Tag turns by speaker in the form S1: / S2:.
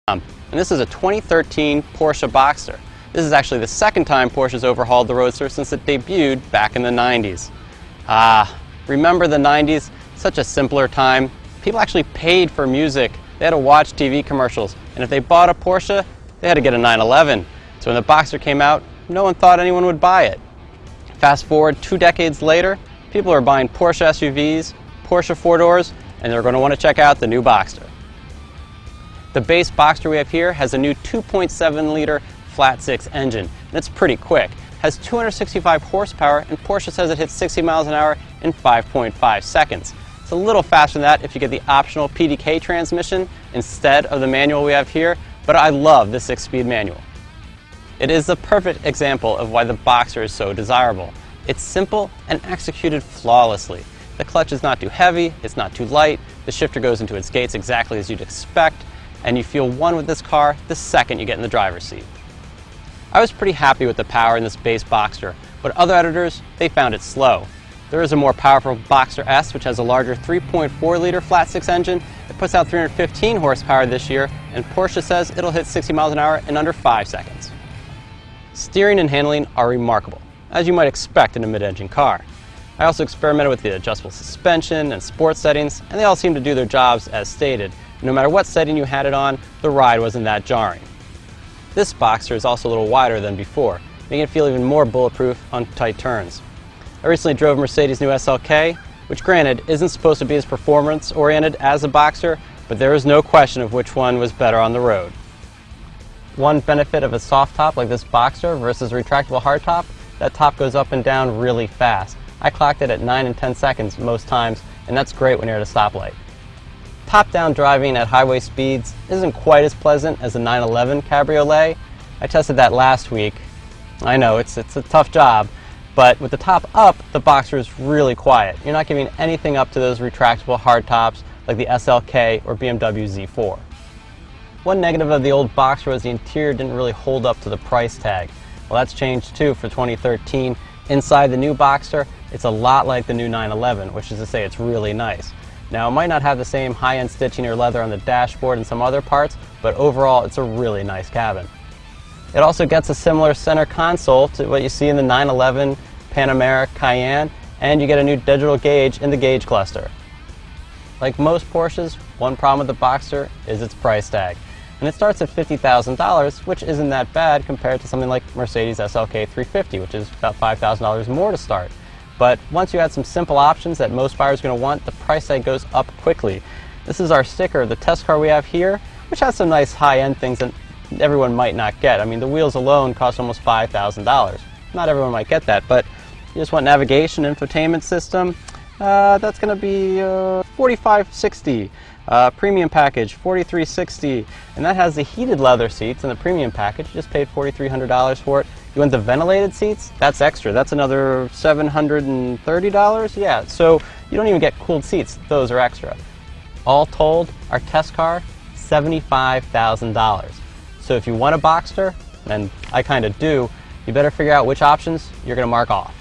S1: And this is a 2013 Porsche Boxster. This is actually the second time Porsche's overhauled the Roadster since it debuted back in the 90s. Remember the 90s? Such a simpler time. People actually paid for music. They had to watch TV commercials. And if they bought a Porsche, they had to get a 911. So when the Boxster came out, no one thought anyone would buy it. Fast forward 2 decades later, people are buying Porsche SUVs, Porsche 4-doors, and they're going to want to check out the new Boxster. The base Boxster we have here has a new 2.7-liter flat-six engine, and it's pretty quick. It has 265 horsepower, and Porsche says it hits 60 miles an hour in 5.5 seconds. It's a little faster than that if you get the optional PDK transmission instead of the manual we have here, but I love the 6-speed manual. It is the perfect example of why the Boxster is so desirable. It's simple and executed flawlessly. The clutch is not too heavy, it's not too light, the shifter goes into its gates exactly as you'd expect, and you feel one with this car the second you get in the driver's seat. I was pretty happy with the power in this base Boxster, but other editors, they found it slow. There is a more powerful Boxster S, which has a larger 3.4-liter flat-six engine. It puts out 315 horsepower this year, and Porsche says it'll hit 60 miles an hour in under 5 seconds. Steering and handling are remarkable, as you might expect in a mid-engine car. I also experimented with the adjustable suspension and sports settings, and they all seem to do their jobs as stated. No matter what setting you had it on, the ride wasn't that jarring. This Boxster is also a little wider than before, making it feel even more bulletproof on tight turns. I recently drove Mercedes' new SLK, which granted isn't supposed to be as performance-oriented as a Boxster, but there is no question of which one was better on the road. One benefit of a soft top like this Boxster versus a retractable hardtop, that top goes up and down really fast. I clocked it at 9 and 10 seconds most times, and that's great when you're at a stoplight. Top-down driving at highway speeds isn't quite as pleasant as the 911 Cabriolet. I tested that last week. I know, it's a tough job, but with the top up, the Boxster is really quiet. You're not giving anything up to those retractable hardtops like the SLK or BMW Z4. One negative of the old Boxster was the interior didn't really hold up to the price tag. Well, that's changed too for 2013. Inside the new Boxster, it's a lot like the new 911, which is to say it's really nice. Now, it might not have the same high-end stitching or leather on the dashboard and some other parts, but overall, it's a really nice cabin. It also gets a similar center console to what you see in the 911 Panamera Cayenne, and you get a new digital gauge in the gauge cluster. Like most Porsches, one problem with the Boxster is its price tag. And it starts at $50,000, which isn't that bad compared to something like Mercedes SLK 350, which is about $5,000 more to start. But once you add some simple options that most buyers are going to want, the price tag goes up quickly. This is our sticker, the test car we have here, which has some nice high-end things that everyone might not get. I mean, the wheels alone cost almost $5,000. Not everyone might get that, but you just want navigation, infotainment system, that's going to be $4,560. Premium package, $4,360, and that has the heated leather seats in the premium package. You just paid $4,300 for it. You want the ventilated seats? That's extra. That's another $730? Yeah, so you don't even get cooled seats. Those are extra. All told, our test car, $75,000. So if you want a Boxster, and I kind of do, you better figure out which options you're going to mark off.